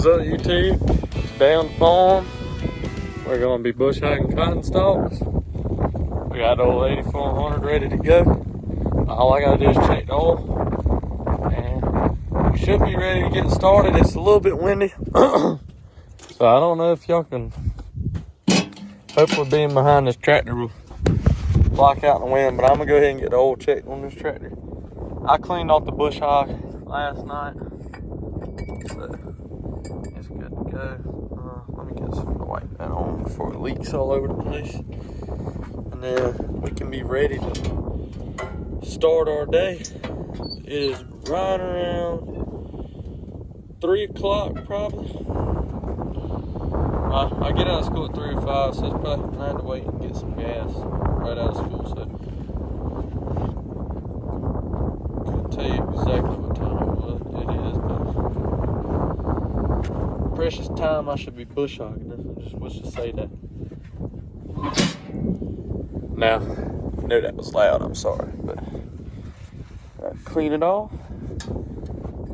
up, YouTube? Down farm. We're gonna be bush hogging cotton stalks. We got the old 8400 ready to go. All I gotta do is check the oil, and we should be ready to get started. It's a little bit windy, so I don't know if y'all can. Hopefully, being behind this tractor will block out the wind. But I'm gonna go ahead and get the oil checked on this tractor. I cleaned off the bush hog last night, so it's good to go. Let me get some wipe that on before it leaks all over the place, and then we can be ready to start our day. It is right around 3 o'clock probably. I get out of school at 3:05, so it's probably time to wait and get some gas right out of school. So I can't tell you exactly what time it is, but precious time I should be bush hogging. Let's just say that. Now, I know that was loud, I'm sorry, but clean it off.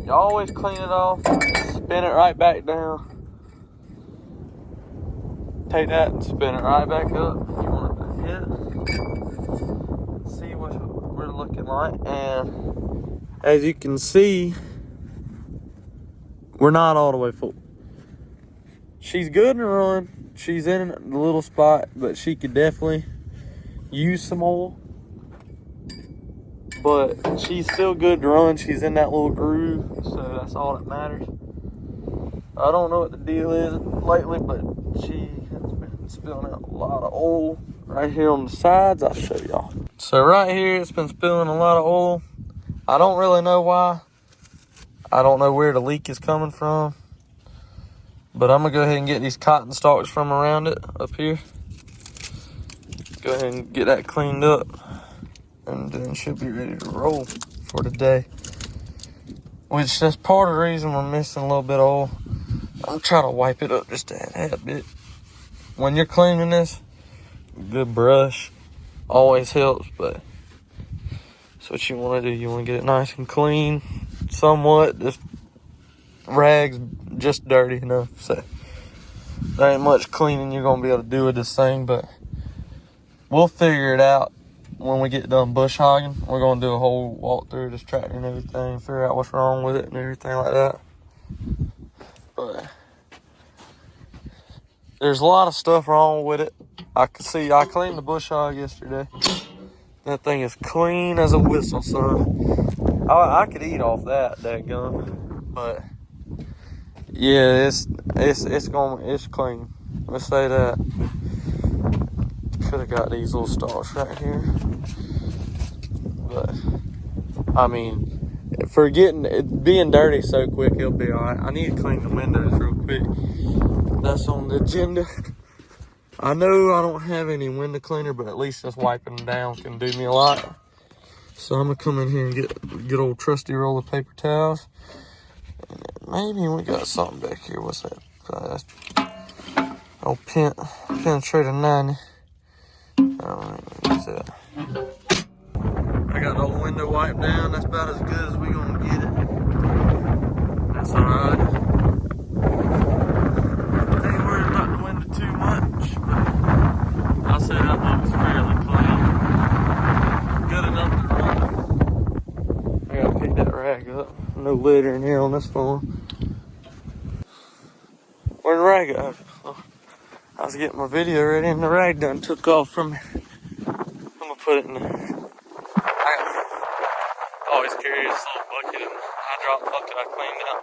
You always clean it off, spin it right back down. Take that and spin it right back up. You want it to hit. See what we're looking like. And as you can see, we're not all the way full. She's good to run. She's in the little spot, but she could definitely use some oil. But she's still good to run. She's in that little groove, so that's all that matters. I don't know what the deal is lately, but she has been spilling out a lot of oil right here on the sides. I'll show y'all. So right here, it's been spilling a lot of oil. I don't really know why. I don't know where the leak is coming from. But I'm gonna go ahead and get these cotton stalks from around it up here. Go ahead and get that cleaned up, and then she'll be ready to roll for the day. Which that's part of the reason we're missing a little bit of oil. I'm trying to wipe it up just a bit. When you're cleaning this, a good brush always helps, but that's what you want to do. You want to get it nice and clean, somewhat. This rag's just dirty enough, so there ain't much cleaning you're going to be able to do with this thing, but we'll figure it out when we get done bush hogging. We're going to do a whole walk through this tractor and everything, figure out what's wrong with it and everything like that. But there's a lot of stuff wrong with it. I can see I cleaned the bush hog yesterday. That thing is clean as a whistle, son. I could eat off that dadgum. But yeah, it's clean. Let's say that. Could have got these little stalks right here. But I mean, for being dirty so quick, it'll be alright. I need to clean the windows real quick. That's on the agenda. I know I don't have any window cleaner, but at least just wiping them down can do me a lot. So I'm gonna come in here and get good old trusty roll of paper towels. And maybe we got something back here. What's that? Oh, penetrator 90. What's that? I got the old window wiped down. That's about as good as we gonna get it. That's alright. I ain't worried about the window too much, but I say that one was fairly clean. Good enough to run. I gotta pick that rag up. No litter in here on this farm. Where'd the rag go? Oh, I was getting my video ready and the rag done took off from me. I'm gonna put it in there. I always carry this little bucket and hydraulic bucket I cleaned out.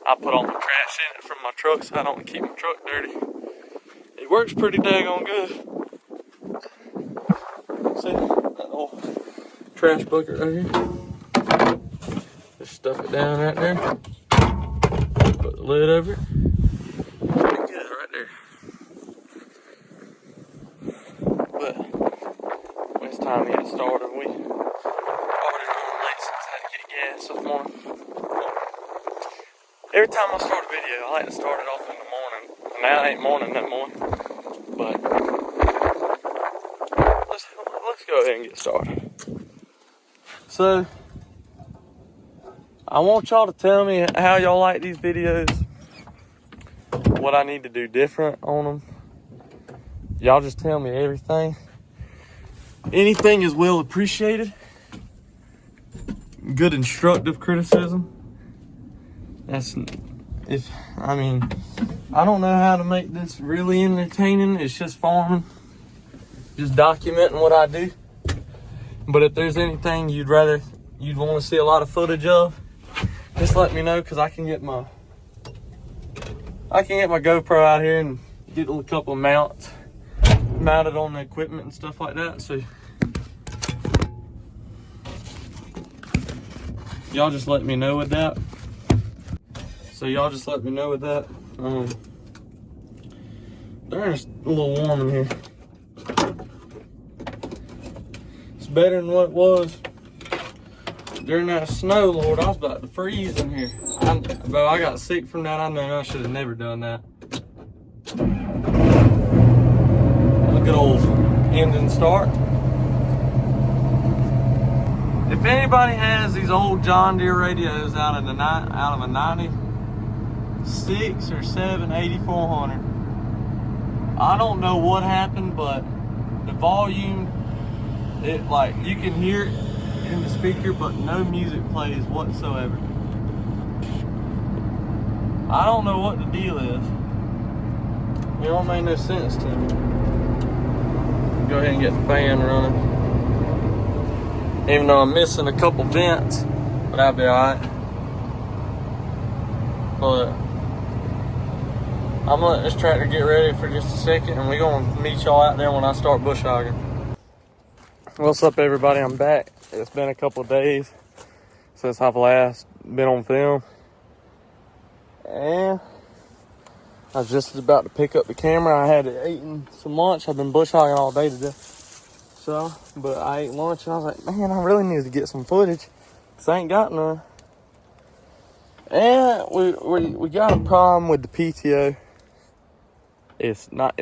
I put all my trash in it from my truck so I don't keep my truck dirty. It works pretty daggone good. See that old trash bucket right here? Just stuff it down right there. Put the lid over it. Pretty good right there. But when it's time to get started, we started on late since I had to get gas this morning. Every time I start a video, I like to start it off in the morning. Now it ain't morning that morning, but let's go ahead and get started. So, I want y'all to tell me how y'all like these videos. what I need to do different on them. Y'all just tell me everything. Anything is well appreciated. Good instructive criticism. I don't know how to make this really entertaining. It's just farming. Just documenting what I do. But if there's anything you'd want to see a lot of footage of, just let me know, because I can get my GoPro out here and get a couple of mounts mounted on the equipment and stuff like that. So y'all just let me know with that. It's a little warm in here. It's better than what it was during that snow, Lord. I was about to freeze in here. But I got sick from that. I know I should have never done that. A good old end and start. If anybody has these old John Deere radios out of a 96 or 7 8400, I don't know what happened, but the volume, you can hear it in the speaker, but no music plays whatsoever. I don't know what the deal is. It don't make no sense to me. Go ahead and get the fan running. Even though I'm missing a couple vents, but I'll be alright. But I'm gonna let this tractor get ready for just a second, and we're gonna meet y'all out there when I start bush hogging. What's up, everybody? I'm back. It's been a couple of days since I've last been on film, and I was just about to pick up the camera. I had eaten some lunch. I've been bush hogging all day today. But I ate lunch and I was like, man, I really need to get some footage, because I ain't got none. And we got a problem with the PTO. It's not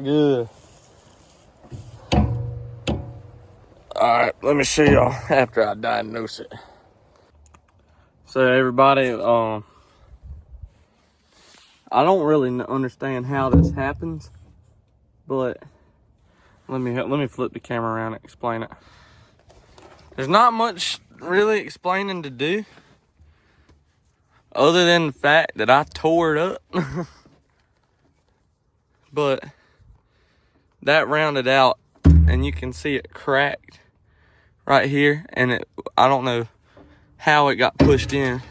good. Alright, let me show y'all after I diagnose it. So everybody, I don't really understand how this happens, but let me flip the camera around and explain it. There's not much really explaining to do, other than the fact that I tore it up. But that rounded out, and you can see it cracked right here, and I don't know how it got pushed in,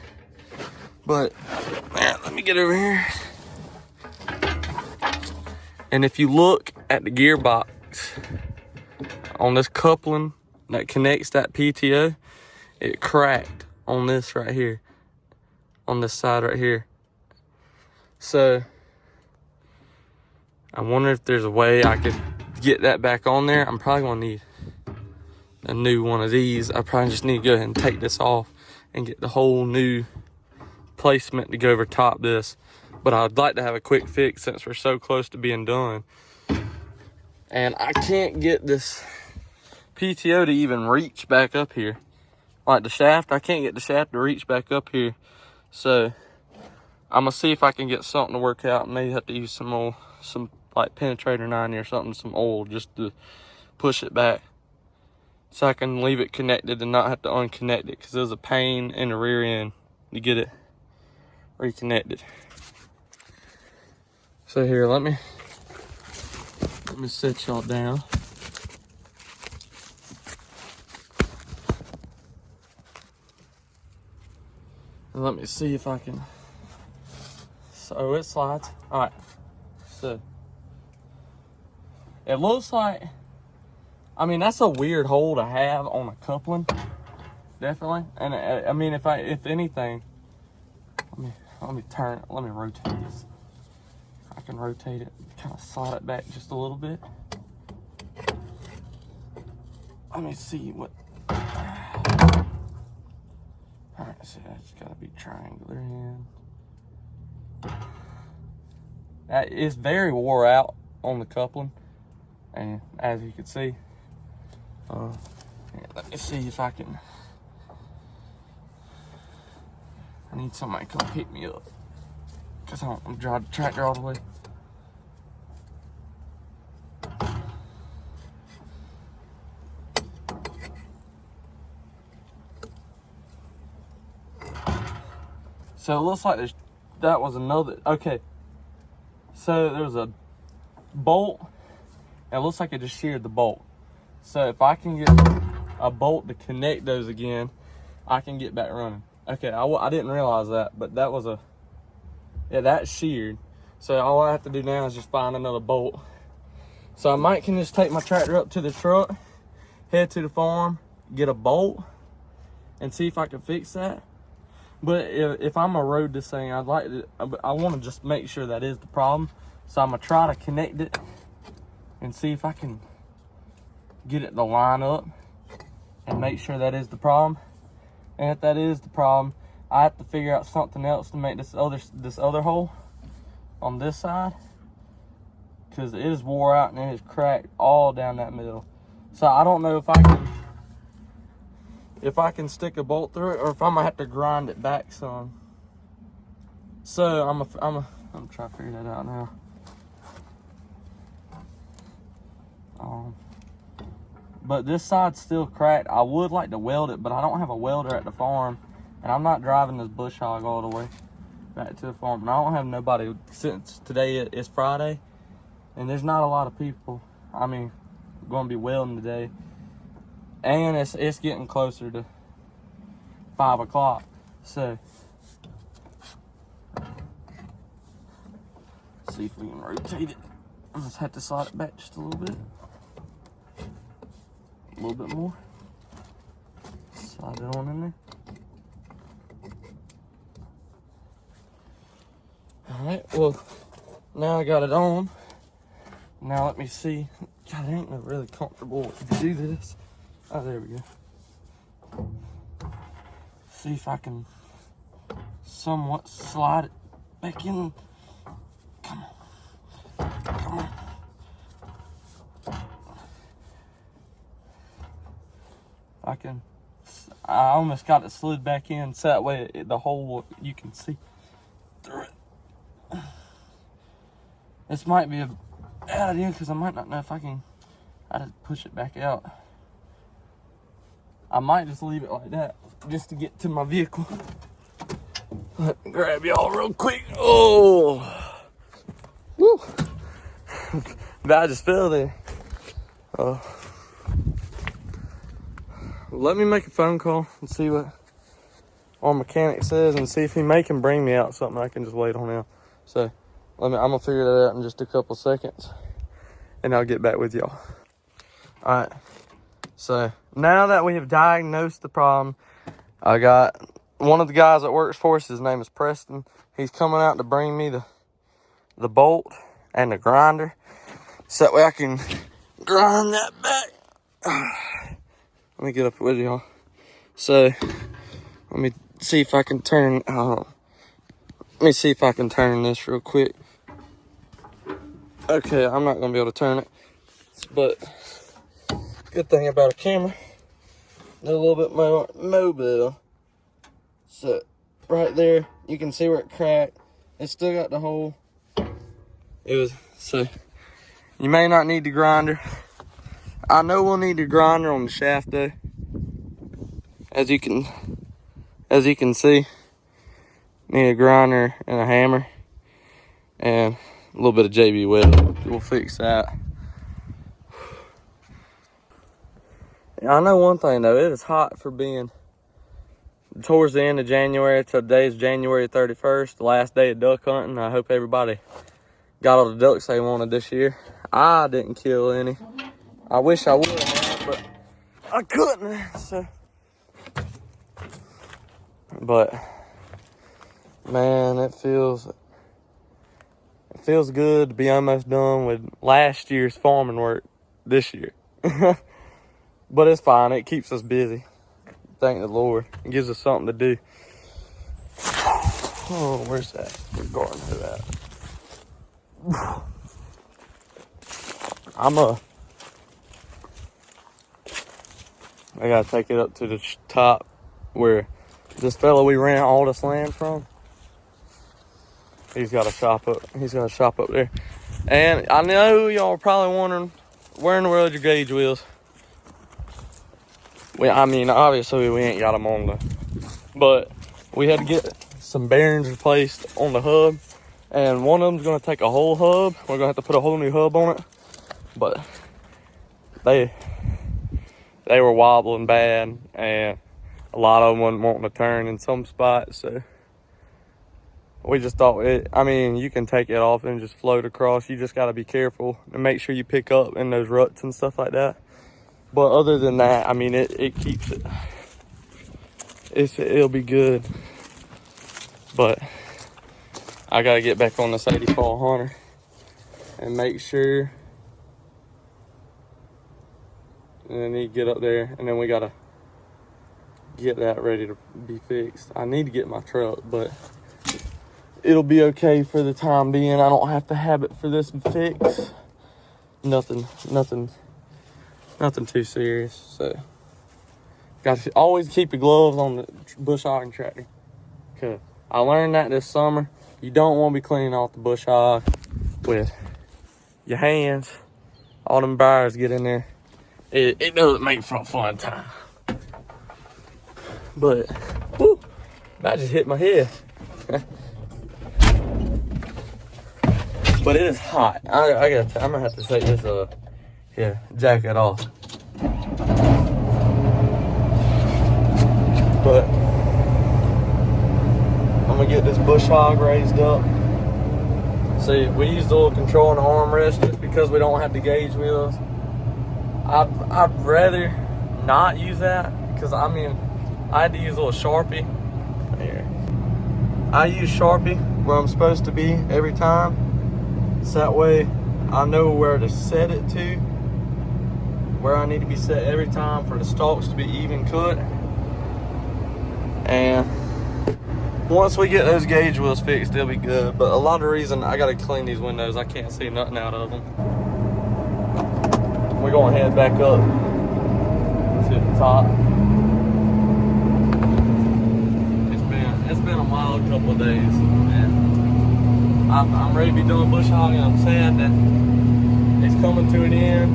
but man, let me get over here. And if you look at the gearbox on this coupling that connects that PTO, it cracked on this right here, on this side right here. So I wonder if there's a way I could get that back on there. I'm probably gonna need a new one of these. I probably just need to go ahead and take this off and get the whole new placement to go over top this. But I'd like to have a quick fix since we're so close to being done. And I can't get this PTO to even reach back up here. Like the shaft, I can't get the shaft to reach back up here. So I'm gonna see if I can get something to work out. Maybe have to use some like penetrator 90 or something, some oil, just to push it back, so I can leave it connected and not have to unconnect it, because it was a pain in the rear end to get it reconnected. So here, let me set y'all down. And let me see if I can. So it slides. All right. So it looks like, I mean, that's a weird hole to have on a coupling, definitely. And I mean, if anything, let me turn it. Let me rotate this. I can rotate it, kind of slide it back just a little bit. Let me see what. All right, so that's got to be triangular in. That is very wore out on the coupling, and as you can see, let me see if I can. I need somebody to come pick me up. Cause I'm driving the tractor all the way. So it looks like that was another, okay. So there was a bolt, and it looks like it just sheared the bolt. So if I can get a bolt to connect those again, I can get back running. Okay, I didn't realize that, but that was yeah, that's sheared. So all I have to do now is just find another bolt. So I might can just take my tractor up to the truck, head to the farm, get a bolt, and see if I can fix that. But if I'm gonna road this thing, I want to just make sure that is the problem. So I'm gonna try to connect it and see if I can get it to line up and make sure that is the problem. And if that is the problem, I have to figure out something else to make this other hole on this side, because it is wore out and it is cracked all down that middle. So I don't know if I can stick a bolt through it, or if I'm gonna have to grind it back some. So I'm trying to figure that out now. But this side's still cracked. I would like to weld it, but I don't have a welder at the farm, and I'm not driving this bush hog all the way back to the farm. And I don't have nobody, since today is Friday, and there's not a lot of people. I mean, going to be welding today, and it's getting closer to 5 o'clock. So see if we can rotate it. I just have to slide it back just a little bit. A little bit more. Slide it on in there. Alright, well, now I got it on. Now let me see. God, it ain't really comfortable to do this. Oh, there we go. See if I can somewhat slide it back in. Come on. Come on. I almost got it slid back in so that way the hole, you can see through it. This might be a bad idea because I might not know if I can push it back out. I might just leave it like that just to get to my vehicle. Let me grab y'all real quick. Oh, woo! That just fell there. Let me make a phone call and see what our mechanic says, and see if he can bring me out something I can just wait on now. So I'm gonna figure that out in just a couple seconds, and I'll get back with y'all. All right. So now that we have diagnosed the problem, I got one of the guys that works for us. His name is Preston. He's coming out to bring me the bolt and the grinder, so that way I can grind that back. Let me get up with y'all. So let me see if I can turn. Let me see if I can turn this real quick. Okay, I'm not gonna be able to turn it, but good thing about a camera, they're a little bit more mobile. So right there, you can see where it cracked. It's still got the hole. So you may not need the grinder. I know we'll need the grinder on the shaft though. As you can see, need a grinder and a hammer and a little bit of JB weld. We'll fix that. I know one thing though, it is hot for being towards the end of January. Today's January 31st, the last day of duck hunting. I hope everybody got all the ducks they wanted this year. I didn't kill any. I wish I would have, but I couldn't. So, but man, it feels good to be almost done with last year's farming work this year. But it's fine. It keeps us busy. Thank the Lord. It gives us something to do. Oh, where's that? Where's garden hoe at? I gotta take it up to the top where this fella we ran all this land from. He's got a shop up there. And I know y'all are probably wondering, where in the world your gauge wheels? I mean, obviously we ain't got them on but we had to get some bearings replaced on the hub, and one of them's gonna take a whole hub. We're gonna have to put a whole new hub on it, but they were wobbling bad, and a lot of them wasn't wanting to turn in some spots, so we just thought you can take it off and just float across. You just got to be careful and make sure you pick up in those ruts and stuff like that. But other than that, I mean, it keeps it. It'll be good. But I got to get back on this 84 Hunter and make sure. And I need to get up there, and then we got to get that ready to be fixed. I need to get my truck, but it'll be okay for the time being. I don't have to have it for this fix. Nothing too serious. So, got to always keep your gloves on the bush hogging tractor. Cause I learned that this summer. You don't want to be cleaning off the bush hog with your hands. All them briars get in there. It doesn't make for a fun time. But, whoo, I just hit my head. But it is hot. I'm gonna have to take this jacket off. But I'm gonna get this bush hog raised up. See, we use the little control on the armrest just because we don't have the gauge wheels. I'd rather not use that, because I had to use a little Sharpie. Here. I use Sharpie where I'm supposed to be every time. So that way I know where to set it to, where I need to be set every time for the stalks to be even cut. And once we get those gauge wheels fixed, they'll be good. But a lot of the reason I gotta clean these windows, I can't see nothing out of them. We're gonna head back up to the top. It's been a wild couple of days, man. I'm ready to be done bush hogging. I'm sad that it's coming to an end.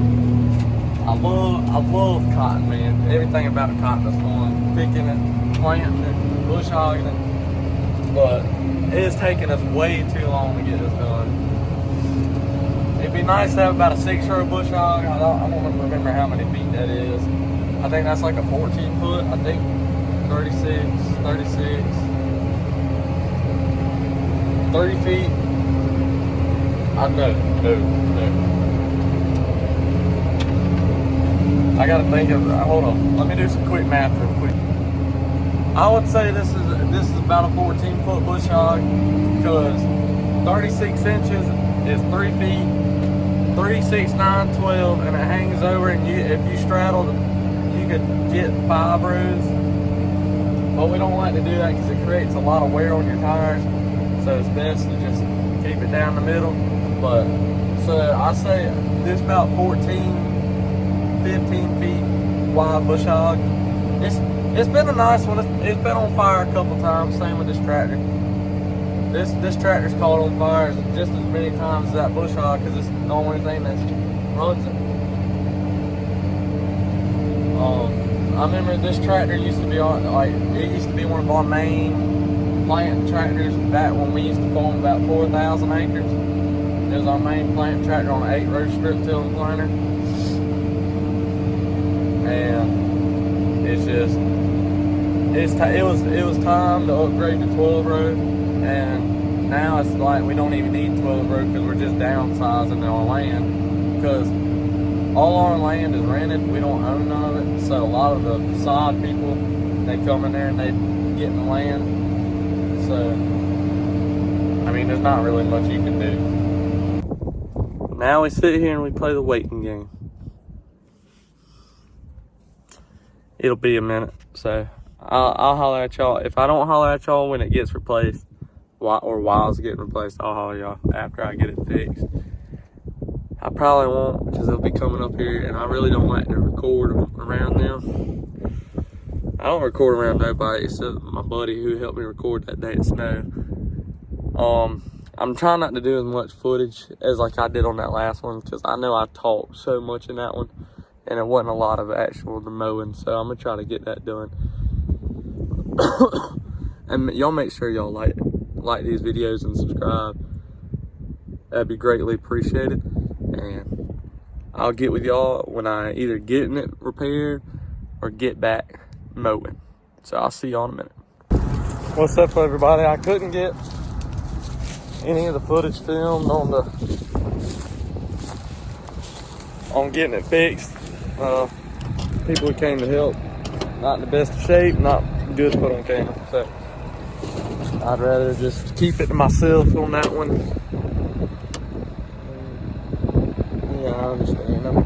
I love cotton, man. Everything about cotton is fun. Picking it, planting it, bush hogging it. But it's taking us way too long to get this done. It'd be nice to have about a 6-row bush hog. I don't remember how many feet that is. I think that's like a 14 foot. I think 36. 30 feet. No. I gotta think of, hold on. Let me do some quick math real quick. I would say this is about a 14-foot bush hog, because 36 inches is 3 feet, 3, 6, 9, 12, and it hangs over, and if you straddled, you could get 5 rows. But we don't like to do that because it creates a lot of wear on your tires. So it's best to just keep it down the middle. But so I say this about 14, 15 feet wide bush hog. It's been a nice one. It's been on fire a couple times. Same with this tractor. This tractor's caught on fire just as many times as that bush hog, because it's the only thing that runs it. I remember this tractor used to be one of our main plant tractors back when we used to farm about 4,000 acres. It was our main plant tractor on an 8-row strip tilling planter. And it's just, it was time to upgrade to 12-row, and now it's like we don't even need 12-row because we're just downsizing our land, because all our land is rented. We don't own none of it. So a lot of the sod people, they come in there and they get in the land. So, I mean, there's not really much you can do. Now we sit here and we play the waiting game. It'll be a minute. So I'll holler at y'all. If I don't holler at y'all when it gets replaced, or while it's getting replaced, I'll holler at y'all after I get it fixed. I probably won't, because they'll be coming up here, and I really don't like to record around them. I don't record around nobody except my buddy who helped me record that day it snowed. I'm trying not to do as much footage as like I did on that last one, because I know I talked so much in that one and it wasn't a lot of actual the mowing, so I'm gonna try to get that done. And y'all make sure y'all like these videos and subscribe. That'd be greatly appreciated. And I'll get with y'all when I either getting it repaired or get back mowing. So I'll see y'all in a minute. What's up, everybody? I couldn't get any of the footage filmed on getting it fixed. People who came to help, not in the best of shape, not good to put on camera. So I'd rather just keep it to myself on that one. Yeah, I understand. I'm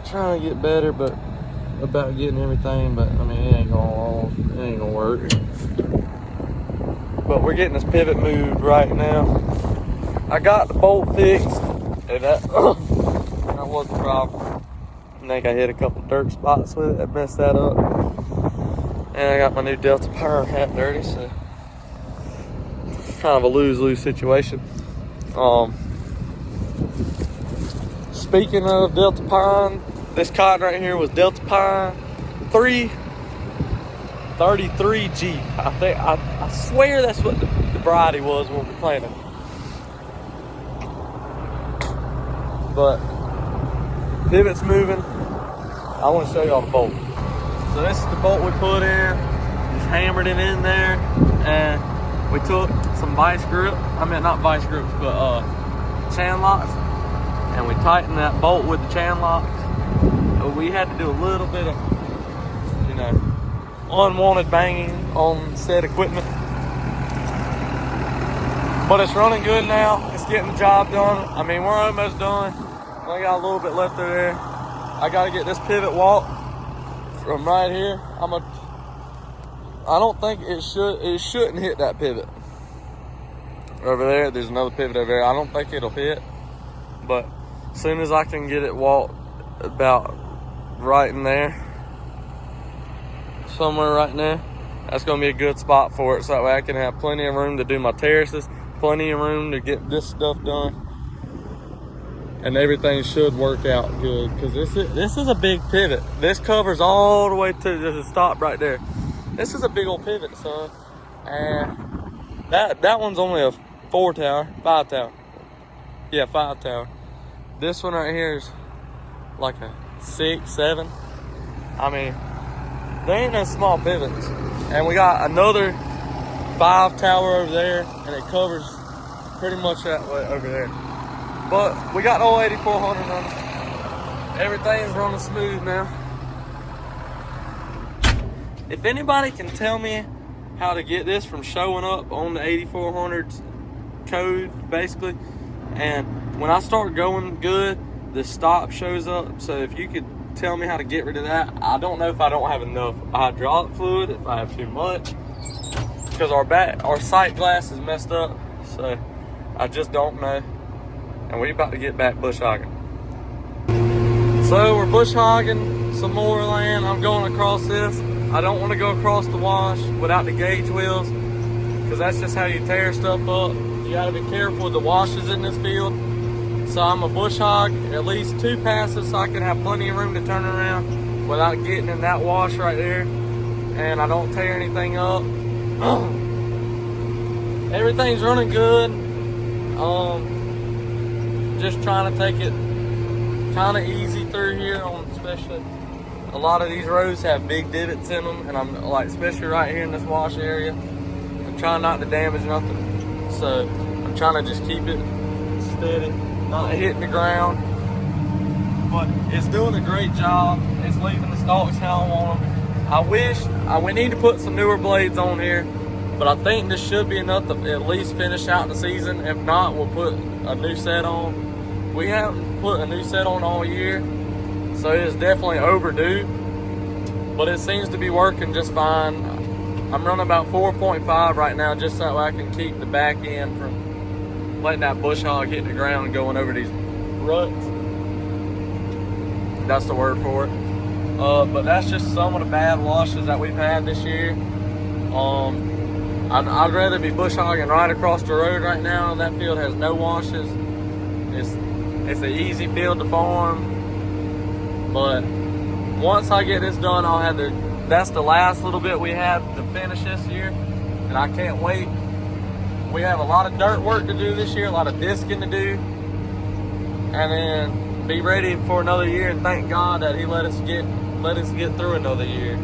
trying to get better, but about getting everything, but I mean, it ain't gonna work. But we're getting this pivot moved right now. I got the bolt fixed, and that was the problem. I think I hit a couple dirt spots with it that messed that up. And I got my new Delta Power hat dirty, so kind of a lose-lose situation. Speaking of Delta Pine, this cotton right here was Delta Pine 333G. I swear that's what the variety was when we planted. But pivot's moving. I want to show y'all the bolt. So this is the bolt we put in. Just hammered it in there, and we took some vice grip. I mean, not vice grips, but chain locks, and we tightened that bolt with the chain locks. We had to do a little bit of, you know, unwanted banging on said equipment. But it's running good now. It's getting the job done. I mean, we're almost done. I got a little bit left through there. I got to get this pivot walk from right here. I don't think it shouldn't hit that pivot. Over there, there's another pivot over there. I don't think it'll hit. But as soon as I can get it walked about right in there, somewhere right in there, that's gonna be a good spot for it, so that way I can have plenty of room to do my terraces, plenty of room to get this stuff done, and everything should work out good, because this is a big pivot. This covers all the way to the stop right there. This is a big old pivot, son. And that one's only a 5 tower. Yeah, 5 tower. This one right here is like a 6, 7. I mean, there ain't no small pivots. And we got another 5 tower over there, and it covers pretty much that way over there. But we got the old 8400 running. Everything's running smooth now. If anybody can tell me how to get this from showing up on the 8400's code, basically, and when I start going good, the stop shows up. So if you could tell me how to get rid of that. I don't know if I don't have enough hydraulic fluid, if I have too much, because our sight glass is messed up. So I just don't know. And we're about to get back bush hogging. So we're bush hogging some more land. I'm going across this. I don't want to go across the wash without the gauge wheels, because that's just how you tear stuff up. You got to be careful with the washes in this field. So I'm a bush hog at least 2 passes, so I can have plenty of room to turn around without getting in that wash right there, and I don't tear anything up. Everything's running good. Just trying to take it kind of easy through here, especially a lot of these rows have big divots in them, and I'm like, especially right here in this wash area, I'm trying not to damage nothing. So I'm trying to just keep it steady, not hitting the ground. But it's doing a great job. It's leaving the stalks how I want them. We need to put some newer blades on here, but I think this should be enough to at least finish out the season. If not, we'll put a new set on. We haven't put a new set on all year, so it's definitely overdue, but it seems to be working just fine. I'm running about 4.5 right now, just so I can keep the back end from letting that bush hog hit the ground and going over these ruts. That's the word for it. But that's just some of the bad washes that we've had this year. I'd rather be bush hogging right across the road right now. That field has no washes. It's an easy field to farm. But once I get this done, I'll have that's the last little bit we have to finish this year. And I can't wait. We have a lot of dirt work to do this year, a lot of disking to do. And then be ready for another year, and thank God that He let us get through another year.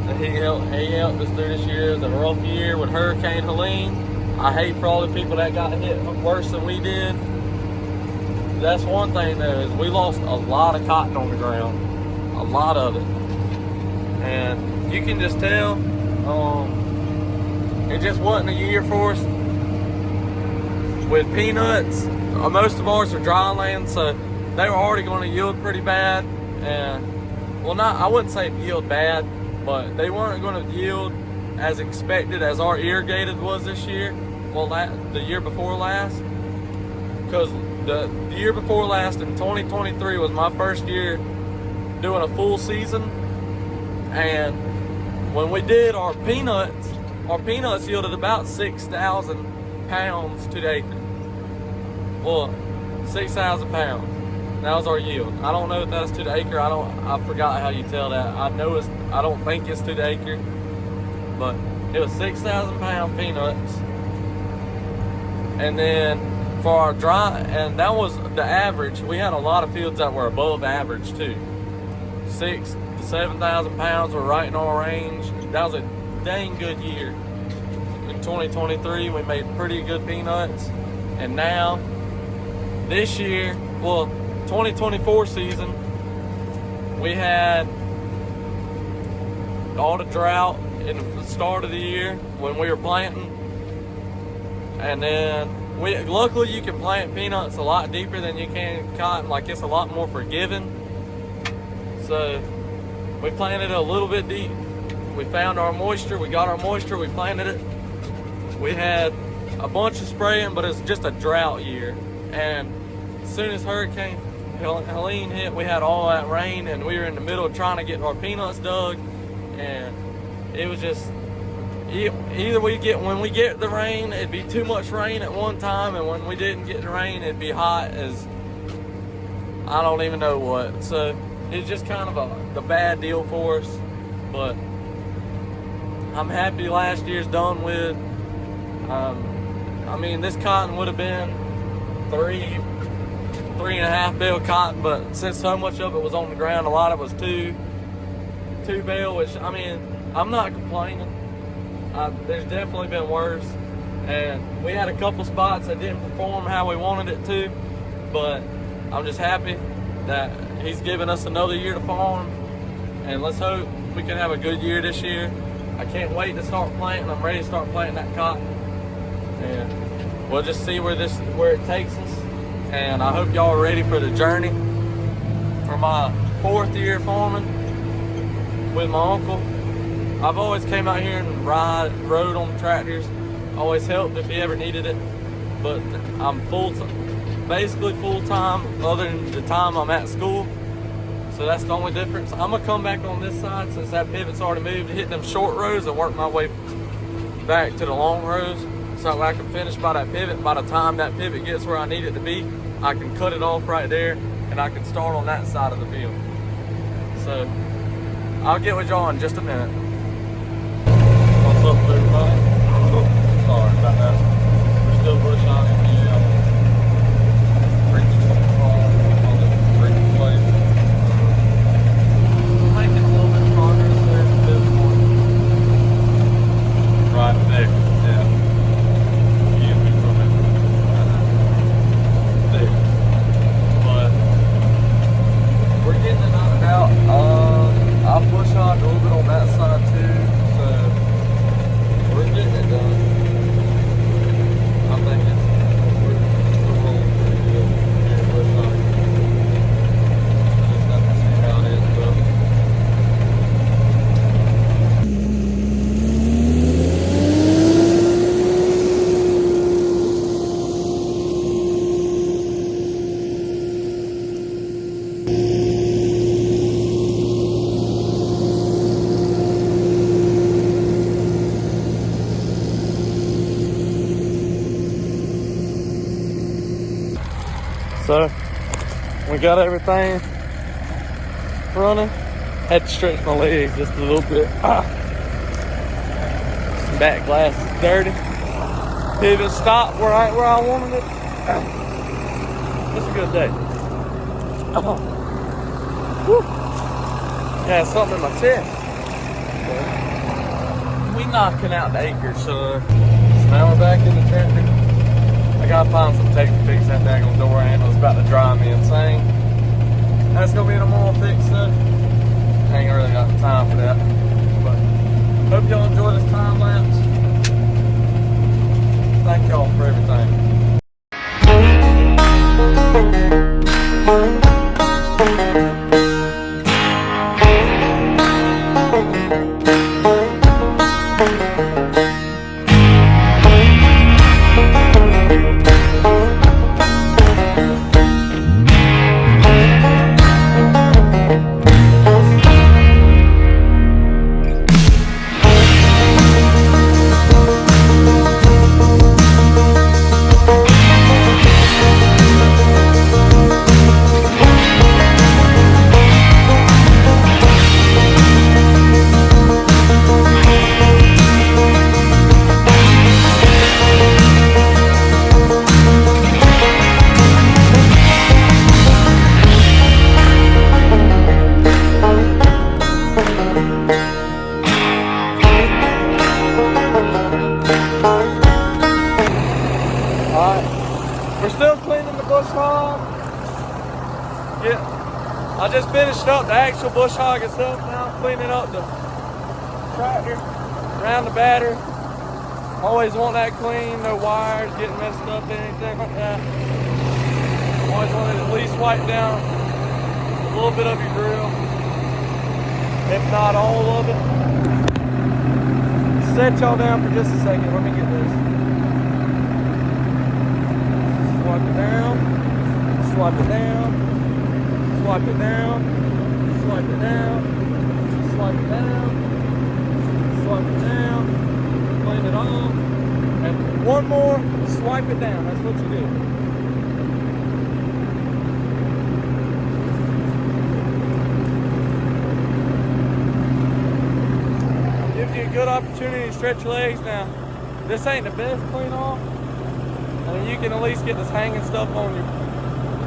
That He helped us through this year. It was a rough year with Hurricane Helene. I hate for all the people that got hit worse than we did. That's one thing though, is we lost a lot of cotton on the ground, a lot of it, and you can just tell it just wasn't a year for us. With peanuts, most of ours are dry land, so they were already going to yield pretty bad. And well, I wouldn't say yield bad, but they weren't going to yield as expected as our irrigated was this year. Well, the year before last, because the year before last in 2023 was my first year doing a full season. And when we did our peanuts yielded about 6,000 pounds to the acre. Well, 6,000 pounds. That was our yield. I don't know if that's to the acre. I forgot how you tell that. I don't think it's to the acre, but it was 6,000 pound peanuts. And then for our dry, and that was the average. We had a lot of fields that were above average too. 6,000 to 7,000 pounds were right in our range. That was a dang good year. In 2023, we made pretty good peanuts. And now, this year, well, 2024 season, we had all the drought in the start of the year when we were planting. And then luckily you can plant peanuts a lot deeper than you can cotton. Like, it's a lot more forgiving. So we planted it a little bit deep. We found our moisture. We got our moisture. We planted it. We had a bunch of spraying, but it's just a drought year. And as soon as Hurricane Helene hit, we had all that rain, and we were in the middle of trying to get our peanuts dug. And it was just, either when we get the rain, it'd be too much rain at one time, and when we didn't get the rain, it'd be hot as I don't even know what. So it's just kind of the bad deal for us. But I'm happy last year's done with. I mean, this cotton would have been 3.5 bale cotton, but since so much of it was on the ground, a lot of it was two bale, which, I mean, I'm not complaining. There's definitely been worse, and we had a couple spots that didn't perform how we wanted it to, but I'm just happy that He's given us another year to farm, and let's hope we can have a good year this year. I can't wait to start planting. I'm ready to start planting that cotton, and we'll just see where it takes us. And I hope y'all are ready for the journey. For my 4th year farming with my uncle, I've always came out here and rode on tractors. Always helped if he ever needed it. But I'm basically full-time other than the time I'm at school. So that's the only difference. I'm gonna come back on this side since that pivot's already moved, hit them short rows and work my way back to the long rows so I can finish by that pivot. By the time that pivot gets where I need it to be, I can cut it off right there and I can start on that side of the field. So I'll get with y'all in just a minute. What's up, everybody? Sorry about that. We're still bush hogging. Right there, yeah. There. But we're getting it knocked out. I push hog a little bit on that side too, so we're getting it done. I think we're rolling pretty good here in push hog. I just have to see how it is, though. So we got everything running. Had to stretch my legs just a little bit. Back glass is dirty. Pivot stopped where I wanted it. It's a good day. Yeah, something in my chest. But we knocking out the acres, son. So now we're back in the tractor. I gotta find some tape to fix that daggone door handle. It's about to drive me insane. That's gonna be tomorrow fix up. I ain't really got the time for that. But hope y'all enjoy this time lapse. Thank y'all for everything. We're still cleaning the bush hog. Yeah, I just finished up the actual bush hog itself. Now I'm cleaning up the tractor around the battery. Always want that clean, no wires getting messed up, anything like that. Always want it at least wiped down a little bit of your grill, if not all of it. Set y'all down for just a second. Let me get this. Swipe it down, swipe it down, swipe it down, swipe it down, swipe it down, swipe it down, clean it off, and one more, swipe it down. That's what you do. Gives you a good opportunity to stretch your legs. Now, this ain't the best clean off. I mean, you can at least get this hanging stuff on you.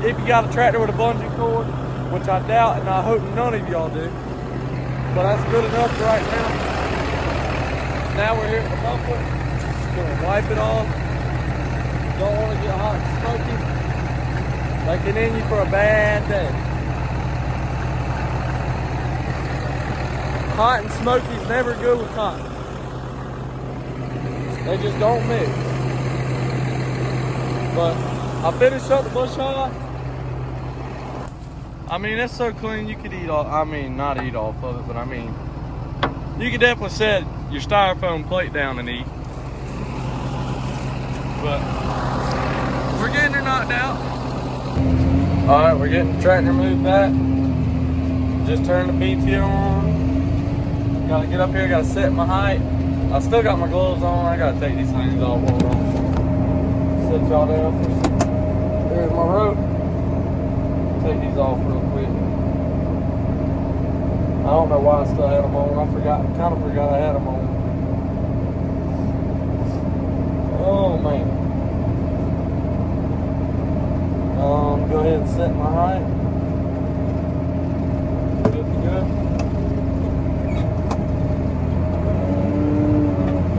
If you got a tractor with a bungee cord, which I doubt, and I hope none of y'all do. But that's good enough for right now. Now we're here at the bumper. Just gonna wipe it off. Don't want to get hot and smoky. That can end you for a bad day. Hot and smoky is never good with cotton. They just don't mix. But I finished up the bush hog. I mean, it's so clean you could eat off. I mean, not eat off of it, but I mean, you could definitely set your styrofoam plate down and eat. But we're getting her knocked out. All right, we're getting the tractor moved back. Just turned the PTO on. Gotta get up here. Gotta set my height. I still got my gloves on. I gotta take these things off. Hold on. Set y'all down for a second. There's my rope. Take these off real quick. I don't know why I still had them on. I kind of forgot I had them on. Oh man. Go ahead and set my height. Good to go.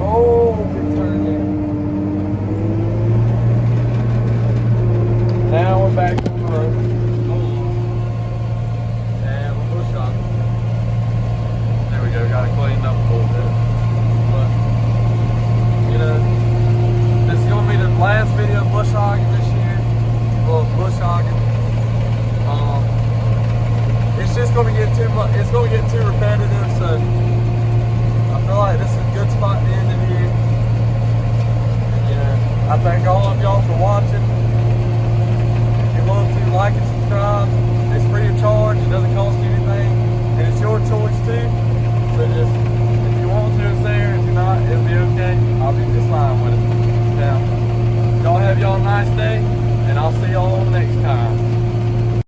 Oh, big turn there. Now we're back on the road. And we'll push on. There we go, got it cleaned up a little bit. But, you know, this is going to be the last video of bush hogging this year. Well, bush hogging. It's just going to get too much, it's going to get too repetitive, so I feel like this is a good spot to end it here. You know, I thank all of y'all for watching. Love to like and subscribe. It's free of charge. It doesn't cost you anything, and it's your choice too. So just, if you want to, it's there. If you're not, it'll be okay. I'll be just fine with it. Now, y'all have y'all a nice day, and I'll see y'all next time.